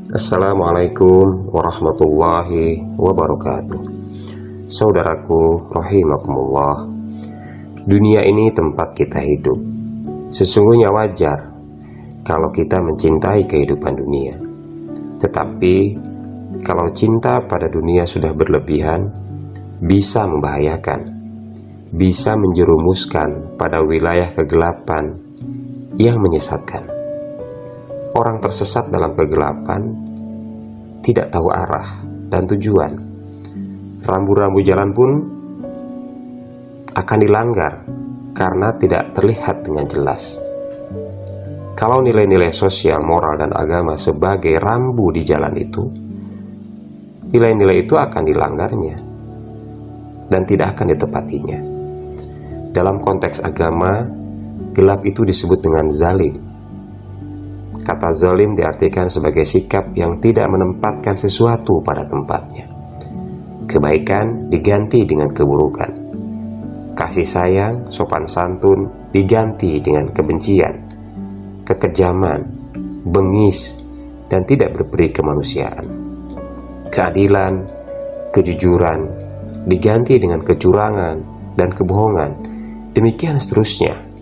Assalamualaikum warahmatullahi wabarakatuh. Saudaraku rahimakumullah, dunia ini tempat kita hidup. Sesungguhnya wajar kalau kita mencintai kehidupan dunia. Tetapi kalau cinta pada dunia sudah berlebihan, bisa membahayakan, bisa menjerumuskan pada wilayah kegelapan yang menyesatkan. Orang tersesat dalam kegelapan tidak tahu arah dan tujuan. Rambu-rambu jalan pun akan dilanggar karena tidak terlihat dengan jelas. Kalau nilai-nilai sosial, moral, dan agama sebagai rambu di jalan itu, nilai-nilai itu akan dilanggarnya dan tidak akan ditepatinya. Dalam konteks agama, gelap itu disebut dengan zalim. Kata zalim diartikan sebagai sikap yang tidak menempatkan sesuatu pada tempatnya. Kebaikan diganti dengan keburukan. Kasih sayang, sopan santun diganti dengan kebencian, kekejaman, bengis, dan tidak berperi kemanusiaan. Keadilan, kejujuran diganti dengan kecurangan dan kebohongan. Demikian seterusnya.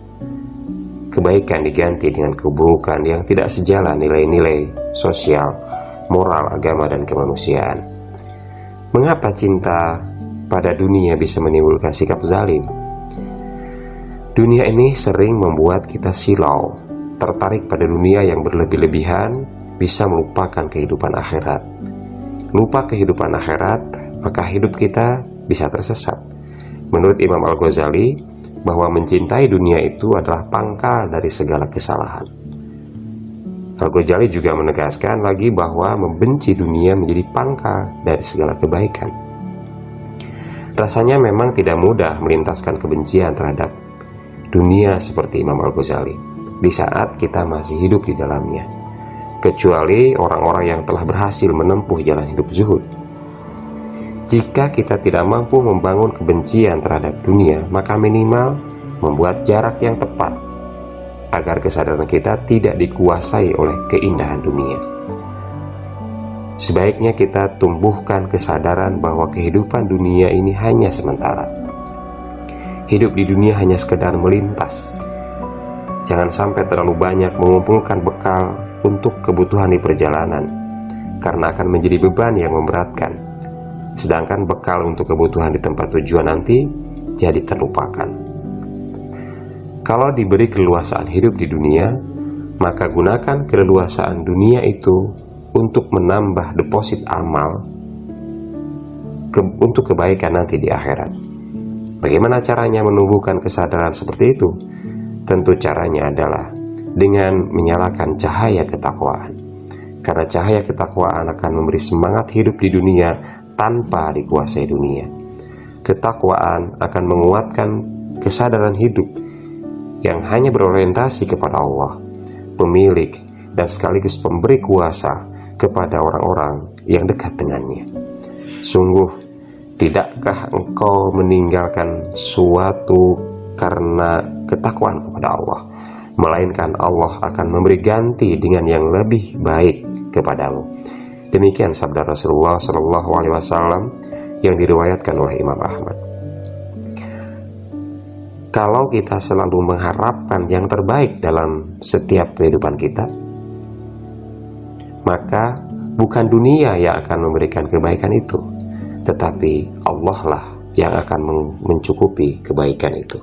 Kebaikan diganti dengan keburukan yang tidak sejalan nilai-nilai sosial, moral, agama, dan kemanusiaan. Mengapa cinta pada dunia bisa menimbulkan sikap zalim? Dunia ini sering membuat kita silau, tertarik pada dunia yang berlebih-lebihan, bisa melupakan kehidupan akhirat. Lupa kehidupan akhirat, maka hidup kita bisa tersesat. Menurut Imam Al-Ghazali, bahwa mencintai dunia itu adalah pangkal dari segala kesalahan. Al-Ghazali juga menegaskan lagi bahwa membenci dunia menjadi pangkal dari segala kebaikan. Rasanya memang tidak mudah melintaskan kebencian terhadap dunia seperti Imam Al-Ghazali di saat kita masih hidup di dalamnya, kecuali orang-orang yang telah berhasil menempuh jalan hidup zuhud. Jika kita tidak mampu membangun kebencian terhadap dunia, maka minimal membuat jarak yang tepat agar kesadaran kita tidak dikuasai oleh keindahan dunia. Sebaiknya kita tumbuhkan kesadaran bahwa kehidupan dunia ini hanya sementara. Hidup di dunia hanya sekedar melintas. Jangan sampai terlalu banyak mengumpulkan bekal untuk kebutuhan di perjalanan, karena akan menjadi beban yang memberatkan. Sedangkan bekal untuk kebutuhan di tempat tujuan nanti jadi terlupakan. Kalau diberi keleluasaan hidup di dunia, maka gunakan keleluasaan dunia itu untuk menambah deposit amal untuk kebaikan nanti di akhirat. Bagaimana caranya menumbuhkan kesadaran seperti itu? Tentu caranya adalah dengan menyalakan cahaya ketakwaan. Karena cahaya ketakwaan akan memberi semangat hidup di dunia tanpa dikuasai dunia. Ketakwaan akan menguatkan kesadaran hidup yang hanya berorientasi kepada Allah, pemilik dan sekaligus pemberi kuasa kepada orang-orang yang dekat dengannya. Sungguh, tidakkah engkau meninggalkan suatu karena ketakwaan kepada Allah, melainkan Allah akan memberi ganti dengan yang lebih baik kepadamu. Demikian sabda Rasulullah SAW yang diriwayatkan oleh Imam Ahmad. Kalau kita selalu mengharapkan yang terbaik dalam setiap kehidupan kita, maka bukan dunia yang akan memberikan kebaikan itu, tetapi Allah lah yang akan mencukupi kebaikan itu.